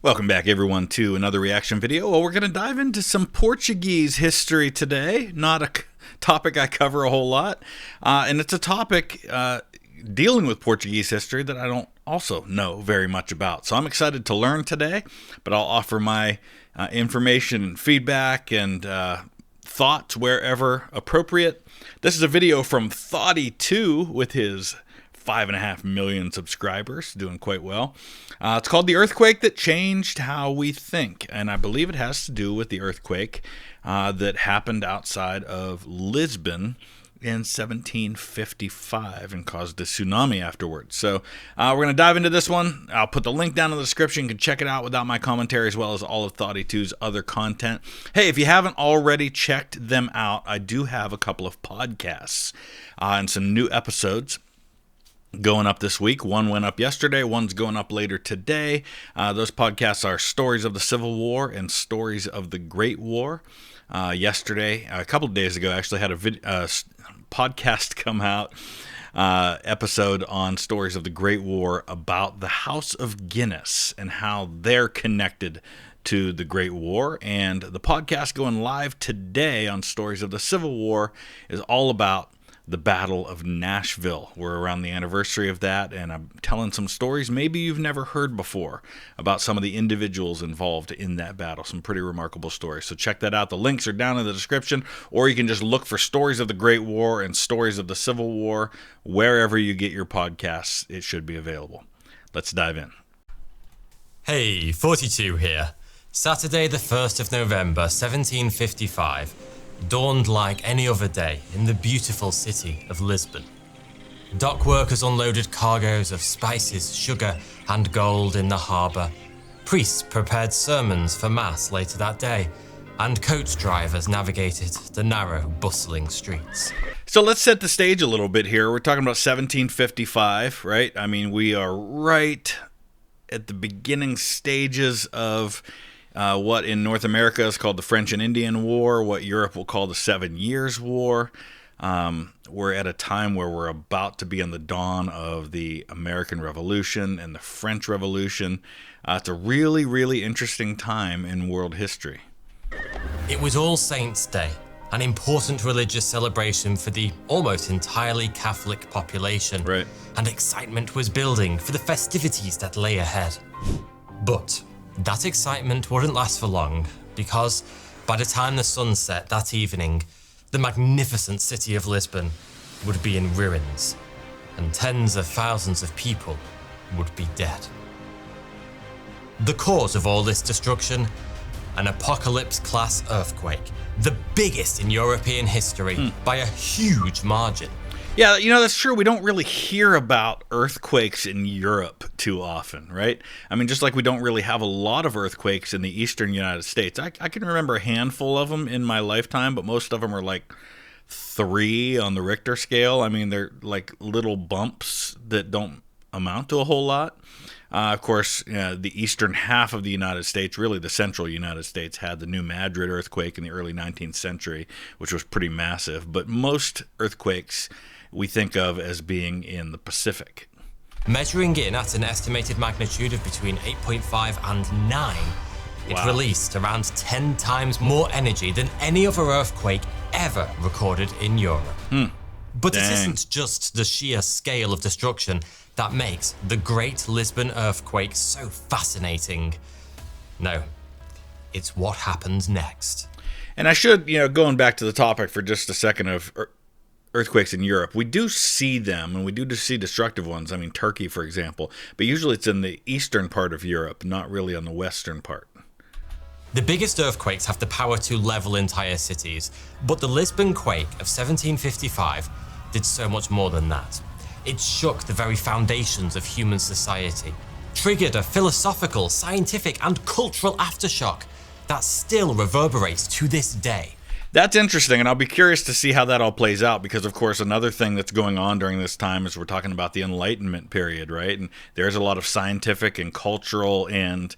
Welcome back, everyone, to another reaction video. Well, we're going to dive into some Portuguese history today. Not a topic I cover a whole lot. And it's a topic dealing with Portuguese history that I don't also know very much about. So I'm excited to learn today, but I'll offer my information and feedback and thoughts wherever appropriate. This is a video from Thoughty2 with his 5.5 million subscribers, doing quite well. It's called The Earthquake That Changed How We Think, and I believe it has to do with the earthquake that happened outside of Lisbon in 1755 and caused a tsunami afterwards. So we're going to dive into this one. I'll put the link down in the description. You can check it out without my commentary, as well as all of Thoughty2's other content. Hey, if you haven't already checked them out, I do have a couple of podcasts and some new episodes going up this week. One went up yesterday, one's going up later today. Those podcasts are Stories of the Civil War and Stories of the Great War. Yesterday, a couple of days ago, I actually had a podcast come out, episode on Stories of the Great War about the House of Guinness and how they're connected to the Great War. And the podcast going live today on Stories of the Civil War is all about the Battle of Nashville. We're around the anniversary of that, and I'm telling some stories maybe you've never heard before about some of the individuals involved in that battle. Some pretty remarkable stories. So check that out. The links are down in the description, or you can just look for Stories of the Great War and Stories of the Civil War wherever you get your podcasts. It should be available. Let's dive in. Hey, Thoughty2 here. Saturday the 1st of November, 1755. Dawned like any other day in the beautiful city of Lisbon. Dock workers unloaded cargoes of spices, sugar, and gold in the harbour. Priests prepared sermons for mass later that day, and coach drivers navigated the narrow, bustling streets. So let's set the stage a little bit here. We're talking about 1755, right? I mean, we are right at the beginning stages of what in North America is called the French and Indian War, what Europe will call the 7 Years' War. We're at a time where we're about to be on the dawn of the American Revolution and the French Revolution. It's a really, really interesting time in world history. It was All Saints' Day, an important religious celebration for the almost entirely Catholic population. Right. And excitement was building for the festivities that lay ahead. But that excitement wouldn't last for long, because by the time the sun set that evening, the magnificent city of Lisbon would be in ruins, and tens of thousands of people would be dead. The cause of all this destruction? An apocalypse-class earthquake, the biggest in European history by a huge margin. Yeah, you know, that's true. We don't really hear about earthquakes in Europe too often, right? I mean, just like we don't really have a lot of earthquakes in the eastern United States. I can remember a handful of them in my lifetime, but most of them are like 3 on the Richter scale. I mean, they're like little bumps that don't amount to a whole lot. Of course, the eastern half of the United States, really the central United States, had the New Madrid earthquake in the early 19th century, which was pretty massive. But most earthquakes we think of as being in the Pacific. Measuring in at an estimated magnitude of between 8.5 and 9, it released around 10 times more energy than any other earthquake ever recorded in Europe. But it isn't just the sheer scale of destruction that makes the Great Lisbon earthquake so fascinating. No, it's what happened next. And I should, going back to the topic for just a second of earthquakes in Europe, we do see them, and we do see destructive ones. I mean, Turkey, for example, but usually it's in the eastern part of Europe, not really on the western part. The biggest earthquakes have the power to level entire cities, but the Lisbon quake of 1755 did so much more than that. It shook the very foundations of human society, triggered a philosophical, scientific, and cultural aftershock that still reverberates to this day. That's interesting, and I'll be curious to see how that all plays out, because, of course, another thing that's going on during this time is we're talking about the Enlightenment period, right? And there's a lot of scientific and cultural and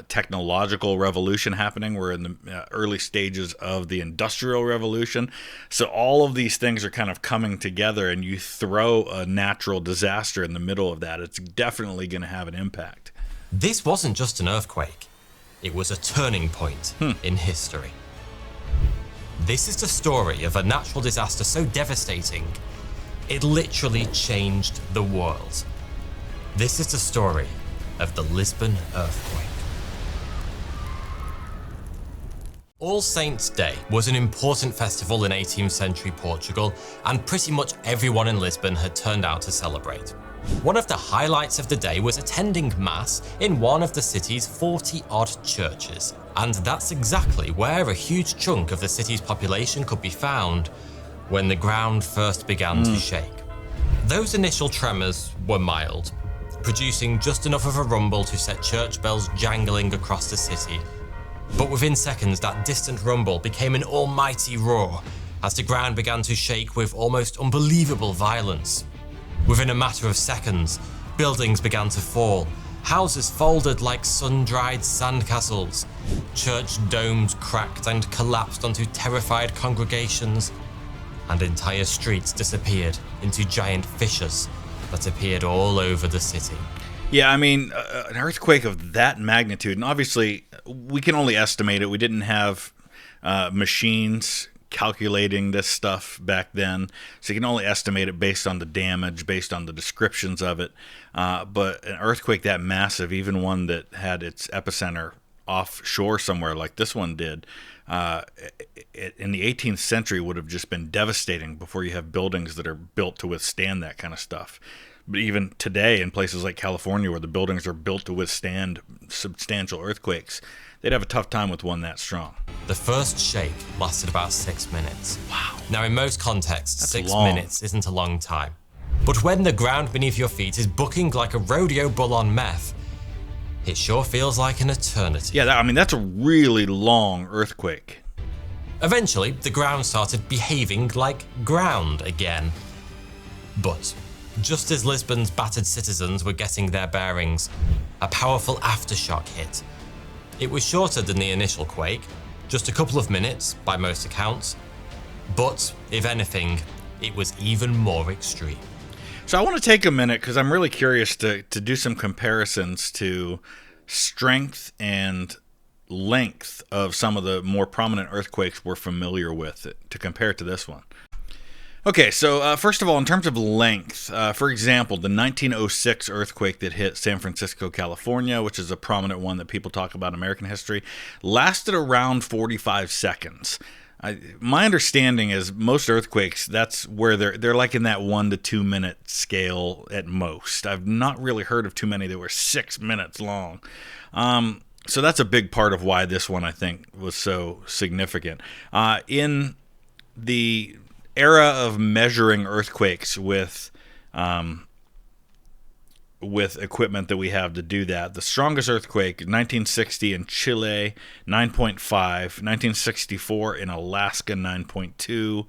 technological revolution happening. We're in the early stages of the Industrial Revolution. So all of these things are kind of coming together, and you throw a natural disaster in the middle of that, it's definitely going to have an impact. This wasn't just an earthquake. It was a turning point in history. This is the story of a natural disaster so devastating, it literally changed the world. This is the story of the Lisbon earthquake. All Saints' Day was an important festival in 18th century Portugal, and pretty much everyone in Lisbon had turned out to celebrate. One of the highlights of the day was attending Mass in one of the city's 40-odd churches, and that's exactly where a huge chunk of the city's population could be found when the ground first began to shake. Those initial tremors were mild, producing just enough of a rumble to set church bells jangling across the city. But within seconds, that distant rumble became an almighty roar as the ground began to shake with almost unbelievable violence. Within a matter of seconds, buildings began to fall, houses folded like sun-dried sandcastles, church domes cracked and collapsed onto terrified congregations, and entire streets disappeared into giant fissures that appeared all over the city. Yeah, I mean, an earthquake of that magnitude, and obviously we can only estimate it. We didn't have machines calculating this stuff back then, so you can only estimate it based on the damage, based on the descriptions of it. But an earthquake that massive, even one that had its epicenter offshore somewhere like this one did, in the 18th century would have just been devastating before you have buildings that are built to withstand that kind of stuff. But even today, in places like California, where the buildings are built to withstand substantial earthquakes, they'd have a tough time with one that strong. The first shake lasted about 6 minutes. Wow. Now, in most contexts, That's 6 long. minutes isn't a long time. But when the ground beneath your feet is bucking like a rodeo bull on meth, it sure feels like an eternity. Yeah, that's a really long earthquake. Eventually, the ground started behaving like ground again. But just as Lisbon's battered citizens were getting their bearings, a powerful aftershock hit. It was shorter than the initial quake, just a couple of minutes by most accounts, but if anything, it was even more extreme. So I want to take a minute because I'm really curious to do some comparisons to strength and length of some of the more prominent earthquakes we're familiar with to compare to this one. Okay, so first of all, in terms of length, for example, the 1906 earthquake that hit San Francisco, California, which is a prominent one that people talk about in American history, lasted around 45 seconds. My understanding is most earthquakes, that's where they're like in that 1 to 2 minute scale at most. I've not really heard of too many that were 6 minutes long. So that's a big part of why this one, I think, was so significant. In the era of measuring earthquakes with equipment that we have to do that, the strongest earthquake, 1960 in Chile, 9.5, 1964 in Alaska, 9.2,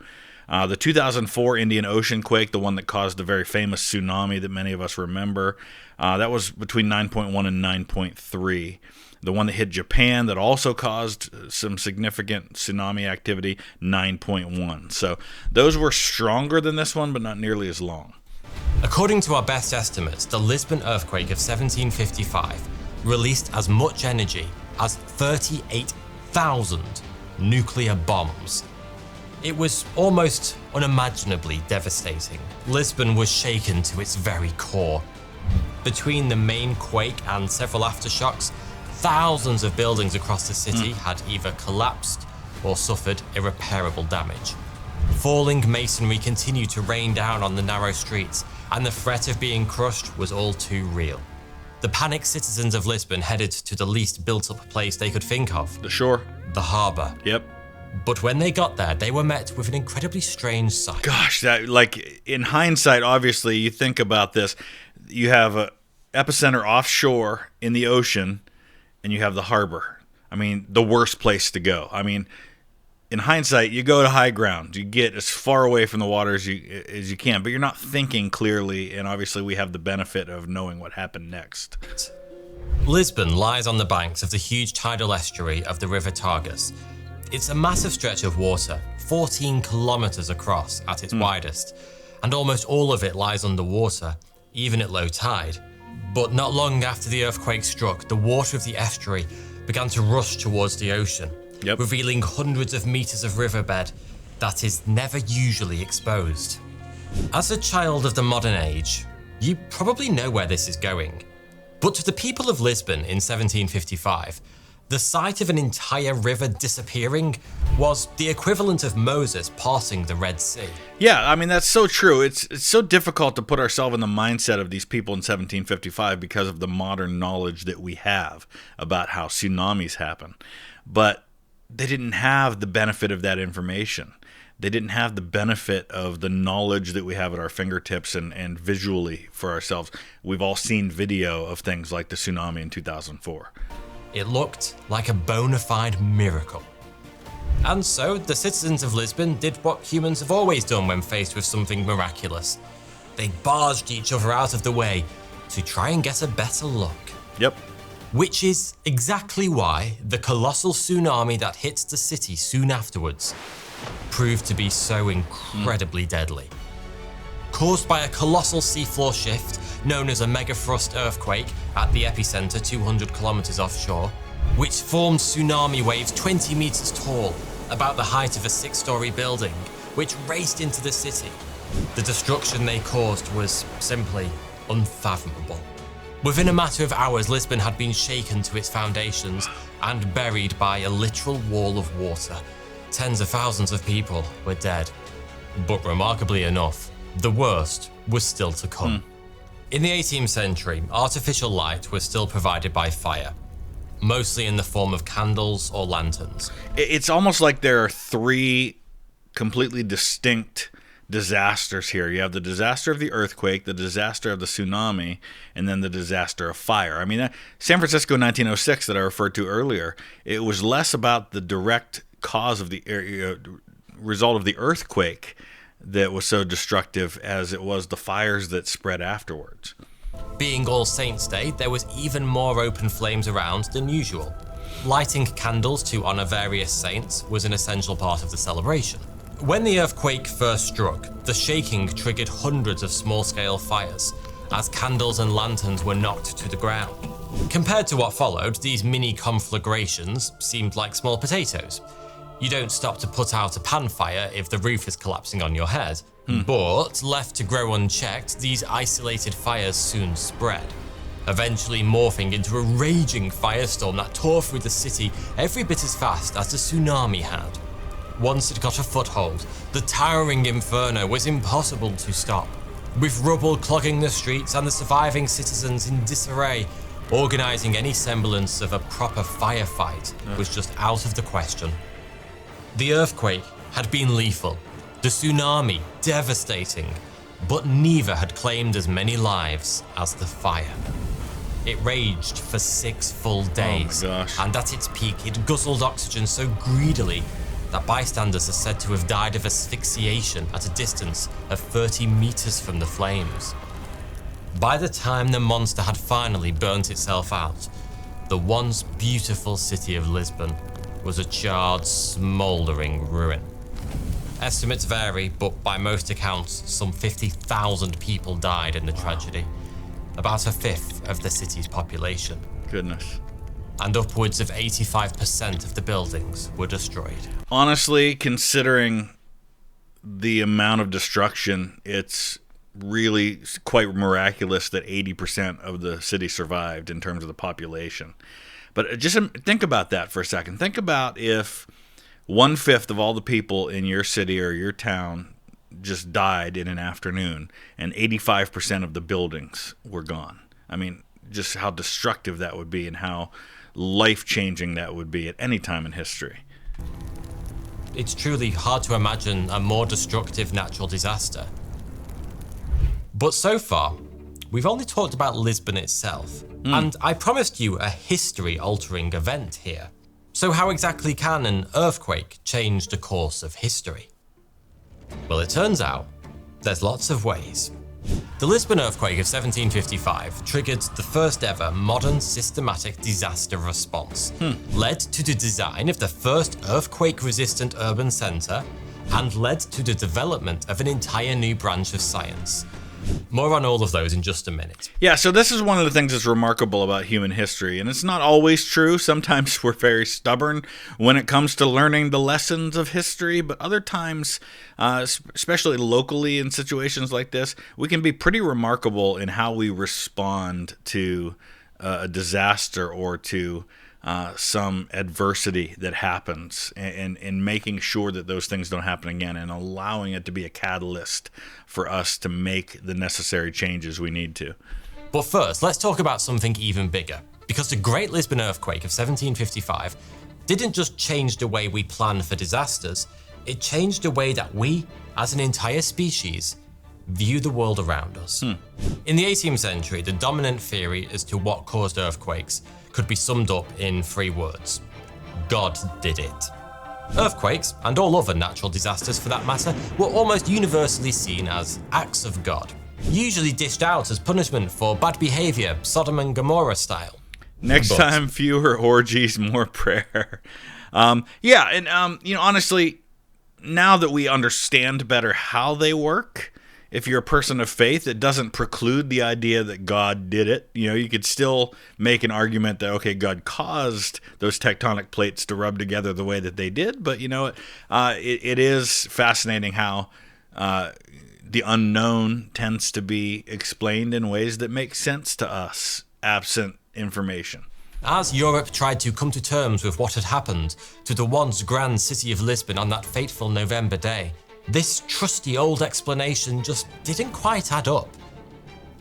the 2004 Indian Ocean quake, the one that caused the very famous tsunami that many of us remember, that was between 9.1 and 9.3. The one that hit Japan that also caused some significant tsunami activity, 9.1. So those were stronger than this one, but not nearly as long. According to our best estimates, the Lisbon earthquake of 1755 released as much energy as 38,000 nuclear bombs. It was almost unimaginably devastating. Lisbon was shaken to its very core. Between the main quake and several aftershocks, thousands of buildings across the city had either collapsed or suffered irreparable damage. Falling masonry continued to rain down on the narrow streets, and the threat of being crushed was all too real. The panicked citizens of Lisbon headed to the least built-up place they could think of. The shore. The harbour. Yep. But when they got there, they were met with an incredibly strange sight. Gosh, in hindsight, obviously, you think about this. You have an epicenter offshore in the ocean, and you have the harbor. The worst place to go. In hindsight, you go to high ground. You get as far away from the water as you can, but you're not thinking clearly, and obviously we have the benefit of knowing what happened next. Lisbon lies on the banks of the huge tidal estuary of the River Tagus. It's a massive stretch of water, 14 kilometers across at its widest, and almost all of it lies underwater, even at low tide. But not long after the earthquake struck, the water of the estuary began to rush towards the ocean, revealing hundreds of meters of riverbed that is never usually exposed. As a child of the modern age, you probably know where this is going. But to the people of Lisbon in 1755, the sight of an entire river disappearing was the equivalent of Moses parting the Red Sea. Yeah, I mean, that's so true. It's so difficult to put ourselves in the mindset of these people in 1755 because of the modern knowledge that we have about how tsunamis happen. But they didn't have the benefit of that information. They didn't have the benefit of the knowledge that we have at our fingertips and visually for ourselves. We've all seen video of things like the tsunami in 2004. It looked like a bona fide miracle. And so the citizens of Lisbon did what humans have always done when faced with something miraculous. They barged each other out of the way to try and get a better look. Yep. Which is exactly why the colossal tsunami that hit the city soon afterwards proved to be so incredibly deadly. Caused by a colossal seafloor shift known as a megathrust earthquake at the epicenter 200 kilometers offshore, which formed tsunami waves 20 meters tall, about the height of a 6-story building, which raced into the city. The destruction they caused was simply unfathomable. Within a matter of hours, Lisbon had been shaken to its foundations and buried by a literal wall of water. Tens of thousands of people were dead. But remarkably enough, the worst was still to come. In the 18th century, artificial light was still provided by fire, mostly in the form of candles or lanterns. It's almost like there are three completely distinct disasters here. You have the disaster of the earthquake, the disaster of the tsunami, and then the disaster of fire. I mean, San Francisco 1906 that I referred to earlier, it was less about the direct cause of the result of the earthquake that was so destructive as it was the fires that spread afterwards. Being All Saints' Day, there was even more open flames around than usual. Lighting candles to honor various saints was an essential part of the celebration. When the earthquake first struck, the shaking triggered hundreds of small-scale fires, as candles and lanterns were knocked to the ground. Compared to what followed, these mini conflagrations seemed like small potatoes. You don't stop to put out a pan fire if the roof is collapsing on your head. But left to grow unchecked, these isolated fires soon spread, eventually morphing into a raging firestorm that tore through the city every bit as fast as the tsunami had. Once it got a foothold, the towering inferno was impossible to stop. With rubble clogging the streets and the surviving citizens in disarray, organizing any semblance of a proper firefight was just out of the question. The earthquake had been lethal, the tsunami devastating, but neither had claimed as many lives as the fire. It raged for 6 full days, and at its peak it guzzled oxygen so greedily that bystanders are said to have died of asphyxiation at a distance of 30 meters from the flames. By the time the monster had finally burnt itself out, the once beautiful city of Lisbon was a charred, smouldering ruin. Estimates vary, but by most accounts, some 50,000 people died in the tragedy, about a fifth of the city's population. Goodness. And upwards of 85% of the buildings were destroyed. Honestly, considering the amount of destruction, it's really quite miraculous that 80% of the city survived in terms of the population. But just think about that for a second. Think about if 1/5 of all the people in your city or your town just died in an afternoon and 85% of the buildings were gone. I mean, just how destructive that would be and how life-changing that would be at any time in history. It's truly hard to imagine a more destructive natural disaster. But so far, we've only talked about Lisbon itself, and I promised you a history-altering event here. So how exactly can an earthquake change the course of history? Well, it turns out there's lots of ways. The Lisbon earthquake of 1755 triggered the first ever modern systematic disaster response, led to the design of the first earthquake-resistant urban centre, and led to the development of an entire new branch of science, More on all of those in just a minute. Yeah, so this is one of the things that's remarkable about human history, and it's not always true. Sometimes we're very stubborn when it comes to learning the lessons of history, but other times, especially locally in situations like this, we can be pretty remarkable in how we respond to a disaster or to some adversity that happens, and making sure that those things don't happen again, and allowing it to be a catalyst for us to make the necessary changes we need to. But first, let's talk about something even bigger, because the Great Lisbon earthquake of 1755 didn't just change the way we plan for disasters, it changed the way that we, as an entire species, view the world around us. In the 18th century, the dominant theory as to what caused earthquakes could be summed up in 3 words. God did it. Earthquakes, and all other natural disasters for that matter, were almost universally seen as acts of God, usually dished out as punishment for bad behavior, Sodom and Gomorrah style. Next time, fewer orgies, more prayer. Honestly, now that we understand better how they work, if you're a person of faith, it doesn't preclude the idea that God did it. You could still make an argument that, okay, God caused those tectonic plates to rub together the way that they did. But, it is fascinating how the unknown tends to be explained in ways that make sense to us, absent information. As Europe tried to come to terms with what had happened to the once grand city of Lisbon on that fateful November day, this trusty old explanation just didn't quite add up.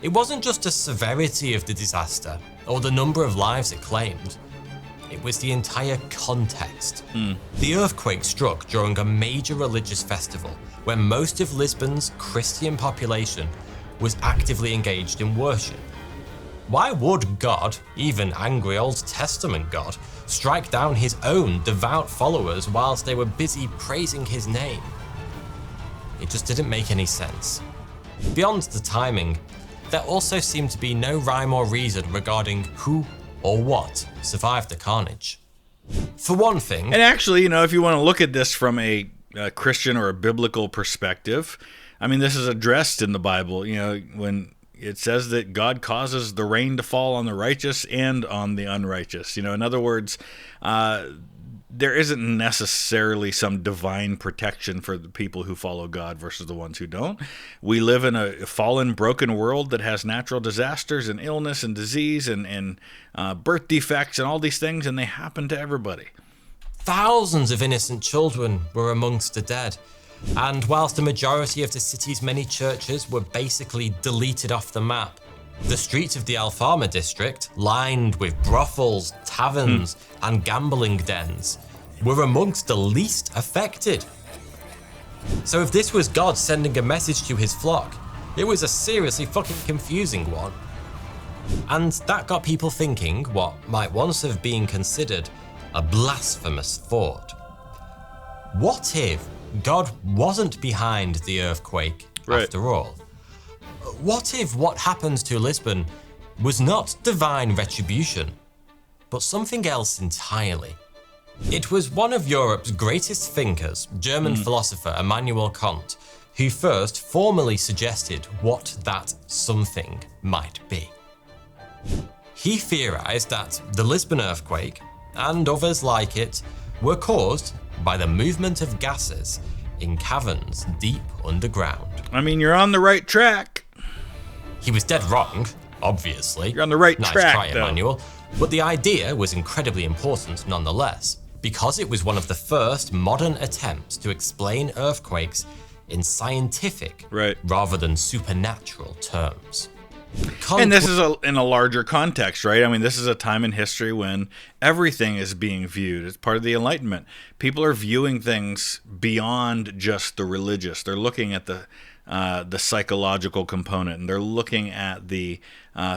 It wasn't just the severity of the disaster or the number of lives it claimed. It was the entire context. The earthquake struck during a major religious festival where most of Lisbon's Christian population was actively engaged in worship. Why would God, even angry Old Testament God, strike down his own devout followers whilst they were busy praising his name? It just didn't make any sense. Beyond the timing, there also seemed to be no rhyme or reason regarding who or what survived the carnage. For one thing... And actually, if you want to look at this from a Christian or a biblical perspective, this is addressed in the Bible, when it says that God causes the rain to fall on the righteous and on the unrighteous. In other words, there isn't necessarily some divine protection for the people who follow God versus the ones who don't. We live in a fallen, broken world that has natural disasters and illness and disease and birth defects and all these things, and they happen to everybody. Thousands of innocent children were amongst the dead. And whilst the majority of the city's many churches were basically deleted off the map, the streets of the Alfama district, lined with brothels, taverns, and gambling dens, were amongst the least affected. So if this was God sending a message to his flock, it was a seriously fucking confusing one. And that got people thinking what might once have been considered a blasphemous thought. What if God wasn't behind the earthquake after all? What if what happened to Lisbon was not divine retribution, but something else entirely? It was one of Europe's greatest thinkers, German philosopher Immanuel Kant, who first formally suggested what that something might be. He theorized that the Lisbon earthquake, and others like it, were caused by the movement of gases in caverns deep underground. You're on the right track. He was dead wrong, obviously. You're on the right nice track, try, though. Emmanuel. But the idea was incredibly important nonetheless, because it was one of the first modern attempts to explain earthquakes in scientific rather than supernatural terms. And this is in a larger context, right? This is a time in history when everything is being viewed as part of the Enlightenment. People are viewing things beyond just the religious. They're looking at the psychological component, and they're looking at the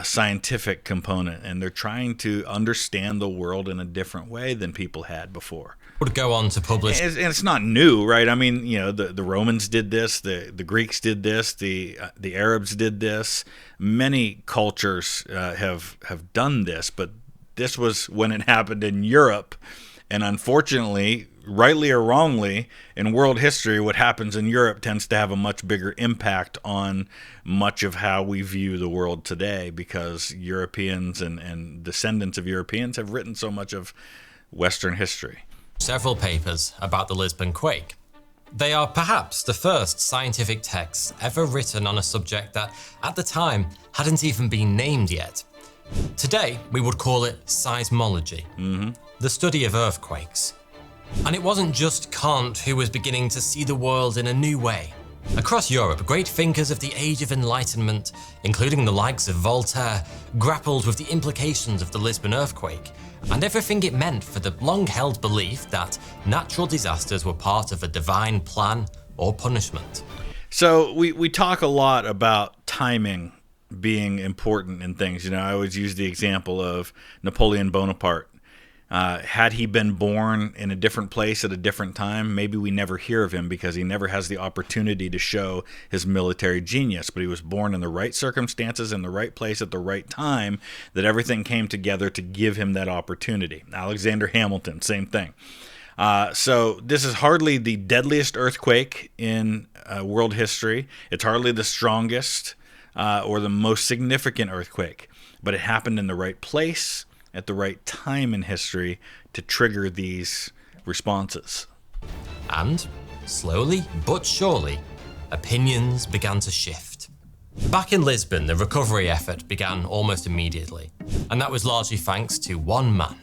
scientific component, and they're trying to understand the world in a different way than people had before. Would go on to publish, and it's not new, right? The Romans did this, the Greeks did this, the Arabs did this. Many cultures have done this, but this was when it happened in Europe, And unfortunately, rightly or wrongly, in world history, what happens in Europe tends to have a much bigger impact on much of how we view the world today, because Europeans and descendants of Europeans have written so much of Western history. Several papers about the Lisbon quake. They are perhaps the first scientific texts ever written on a subject that, at the time, hadn't even been named yet. Today, we would call it seismology, the study of earthquakes. And it wasn't just Kant who was beginning to see the world in a new way. Across Europe, great thinkers of the Age of Enlightenment, including the likes of Voltaire, grappled with the implications of the Lisbon earthquake and everything it meant for the long-held belief that natural disasters were part of a divine plan or punishment. So we talk a lot about timing being important in things. You know, I always use the example of Napoleon Bonaparte. Had he been born in a different place at a different time, maybe we never hear of him because he never has the opportunity to show his military genius. But he was born in the right circumstances, in the right place at the right time, that everything came together to give him that opportunity. Alexander Hamilton, same thing. So this is hardly the deadliest earthquake in world history. It's hardly the strongest or the most significant earthquake, but it happened in the right place at the right time in history to trigger these responses. And, slowly but surely, opinions began to shift. Back in Lisbon, the recovery effort began almost immediately, and that was largely thanks to one man,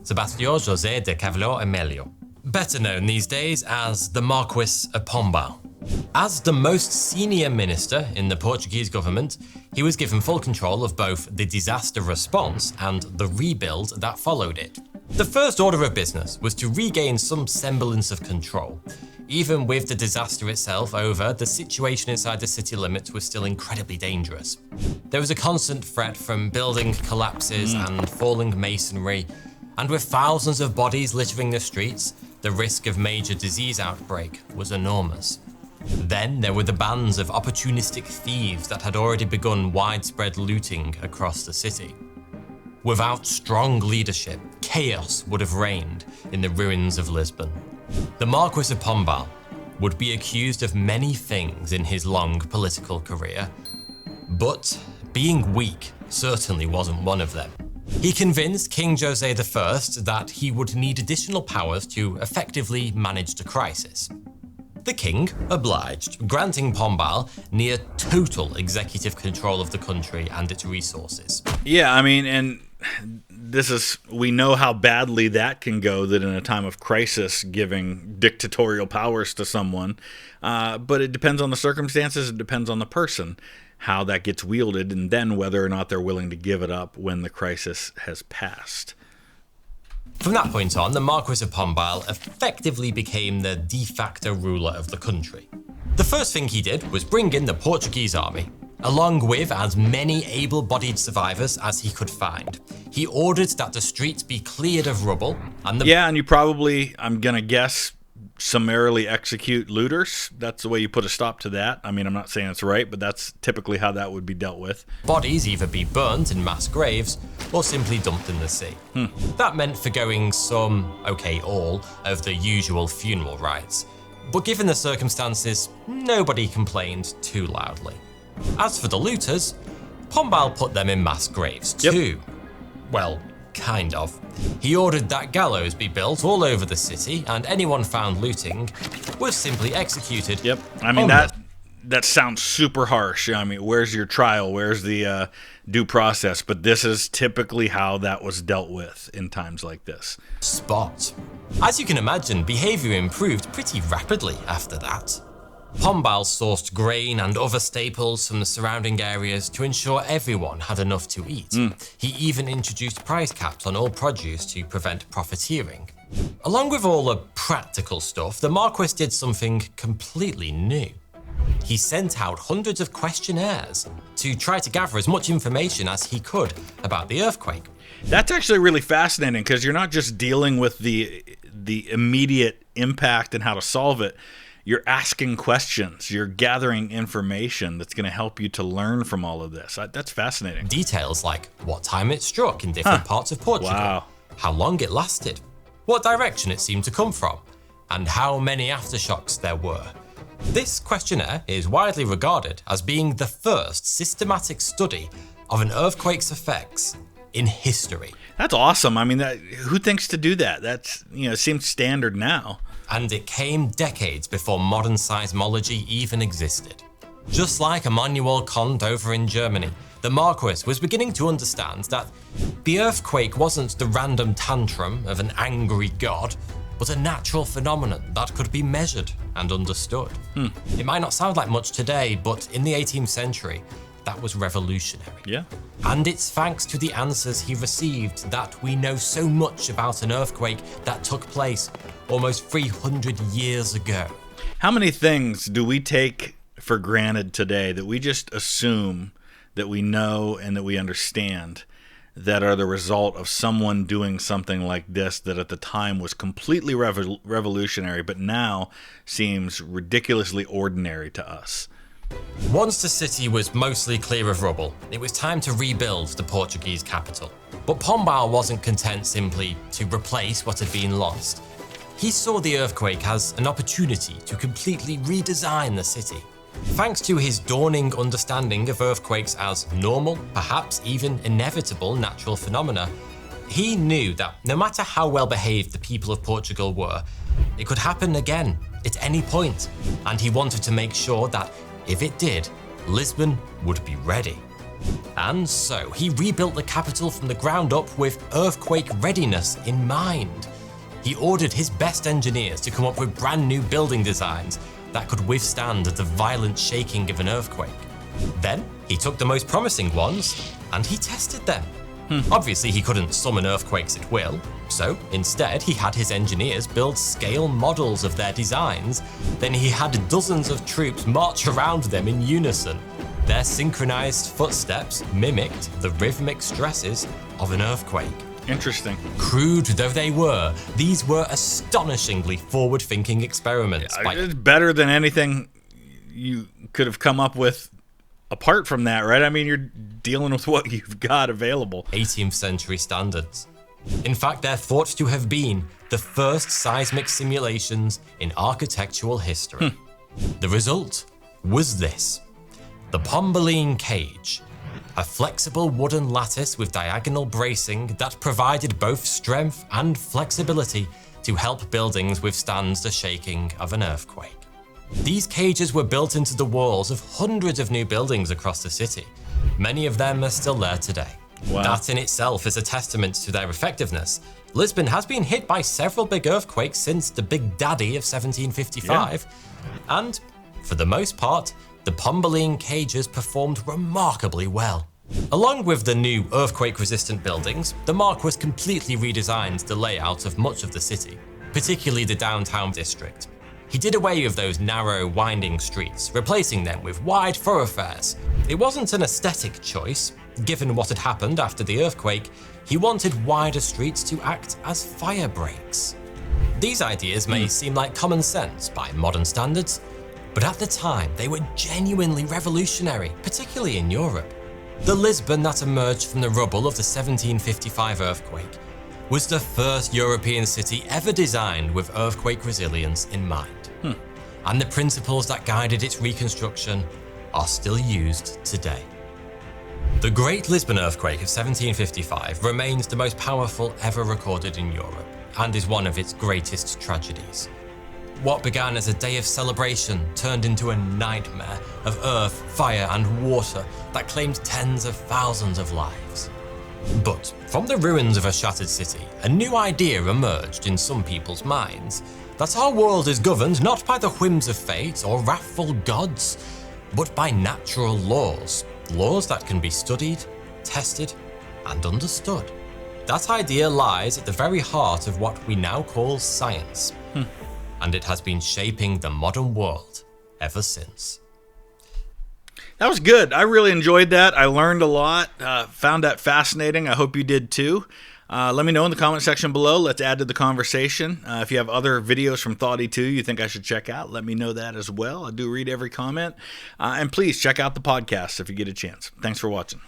Sebastião José de Carvalho Emílio, better known these days as the Marquis of Pombal. As the most senior minister in the Portuguese government, he was given full control of both the disaster response and the rebuild that followed it. The first order of business was to regain some semblance of control. Even with the disaster itself over, the situation inside the city limits was still incredibly dangerous. There was a constant threat from building collapses and falling masonry, and with thousands of bodies littering the streets, the risk of major disease outbreak was enormous. Then there were the bands of opportunistic thieves that had already begun widespread looting across the city. Without strong leadership, chaos would have reigned in the ruins of Lisbon. The Marquis of Pombal would be accused of many things in his long political career, but being weak certainly wasn't one of them. He convinced King José I that he would need additional powers to effectively manage the crisis. The king obliged, granting Pombal near total executive control of the country and its resources. Yeah, I mean, and we know how badly that can go, that in a time of crisis, giving dictatorial powers to someone. But it depends on the circumstances, it depends on the person, how that gets wielded, and then whether or not they're willing to give it up when the crisis has passed. From that point on, the Marquis of Pombal effectively became the de facto ruler of the country. The first thing he did was bring in the Portuguese army, along with as many able-bodied survivors as he could find. He ordered that the streets be cleared of rubble, and and you probably, I'm gonna guess, summarily execute looters. That's the way you put a stop to that. I mean, I'm not saying it's right, but that's typically how that would be dealt with. Bodies either be burnt in mass graves or simply dumped in the sea. That meant forgoing all of the usual funeral rites. But given the circumstances, nobody complained too loudly. As for the looters, Pombal put them in mass graves too. Well, kind of. He ordered that gallows be built all over the city, and anyone found looting was simply executed. I mean, that sounds super harsh. I mean, where's your trial? Where's the due process? But this is typically how that was dealt with in times like this. Spot. As you can imagine, behavior improved pretty rapidly after that. Pombal sourced grain and other staples from the surrounding areas to ensure everyone had enough to eat. He even introduced price caps on all produce to prevent profiteering. Along with all the practical stuff, the Marquis did something completely new. He sent out hundreds of questionnaires to try to gather as much information as he could about the earthquake. That's actually really fascinating, because you're not just dealing with the immediate impact and how to solve it. You're asking questions. You're gathering information that's going to help you to learn from all of this. That's fascinating. Details like what time it struck in different parts of Portugal, how long it lasted, what direction it seemed to come from, and how many aftershocks there were. This questionnaire is widely regarded as being the first systematic study of an earthquake's effects in history. That's awesome. I mean, who thinks to do that? That's, seems standard now. And it came decades before modern seismology even existed. Just like Immanuel Kant over in Germany, the Marquis was beginning to understand that the earthquake wasn't the random tantrum of an angry god, but a natural phenomenon that could be measured and understood. It might not sound like much today, but in the 18th century, that was revolutionary. Yeah. And it's thanks to the answers he received that we know so much about an earthquake that took place almost 300 years ago. How many things do we take for granted today that we just assume that we know and that we understand that are the result of someone doing something like this that at the time was completely revolutionary, but now seems ridiculously ordinary to us? Once the city was mostly clear of rubble, it was time to rebuild the Portuguese capital. But Pombal wasn't content simply to replace what had been lost. He saw the earthquake as an opportunity to completely redesign the city. Thanks to his dawning understanding of earthquakes as normal, perhaps even inevitable natural phenomena, he knew that no matter how well behaved the people of Portugal were, it could happen again at any point, and he wanted to make sure that if it did, Lisbon would be ready. And so he rebuilt the capital from the ground up with earthquake readiness in mind. He ordered his best engineers to come up with brand new building designs that could withstand the violent shaking of an earthquake. Then he took the most promising ones and he tested them. Obviously he couldn't summon earthquakes at will, so instead he had his engineers build scale models of their designs. Then he had dozens of troops march around them in unison. Their synchronized footsteps mimicked the rhythmic stresses of an earthquake. Interesting. Crude though they were, these were astonishingly forward-thinking experiments. It's better than anything you could have come up with apart from that, right? I mean, you're dealing with what you've got available. 18th century standards. In fact, they're thought to have been the first seismic simulations in architectural history. The result was this: the Pombaline cage, a flexible wooden lattice with diagonal bracing that provided both strength and flexibility to help buildings withstand the shaking of an earthquake. These cages were built into the walls of hundreds of new buildings across the city. Many of them are still there today. Wow. That in itself is a testament to their effectiveness. Lisbon has been hit by several big earthquakes since the Big Daddy of 1755, and for the most part, the Pombaline cages performed remarkably well. Along with the new earthquake-resistant buildings, the Marquis completely redesigned the layout of much of the city, particularly the downtown district. He did away with those narrow, winding streets, replacing them with wide thoroughfares. It wasn't an aesthetic choice. Given what had happened after the earthquake, he wanted wider streets to act as fire breaks. These ideas may seem like common sense by modern standards, but at the time they were genuinely revolutionary, particularly in Europe. The Lisbon that emerged from the rubble of the 1755 earthquake was the first European city ever designed with earthquake resilience in mind. And the principles that guided its reconstruction are still used today. The Great Lisbon Earthquake of 1755 remains the most powerful ever recorded in Europe, and is one of its greatest tragedies. What began as a day of celebration turned into a nightmare of earth, fire, and water that claimed tens of thousands of lives. But from the ruins of a shattered city, a new idea emerged in some people's minds: that our world is governed not by the whims of fate or wrathful gods, but by natural laws. Laws that can be studied, tested, and understood. That idea lies at the very heart of what we now call science. And it has been shaping the modern world ever since. That was good. I really enjoyed that. I learned a lot. Found that fascinating. I hope you did too. Let me know in the comment section below. Let's add to the conversation. If you have other videos from Thoughty2 you think I should check out, let me know that as well. I do read every comment. And please check out the podcast if you get a chance. Thanks for watching.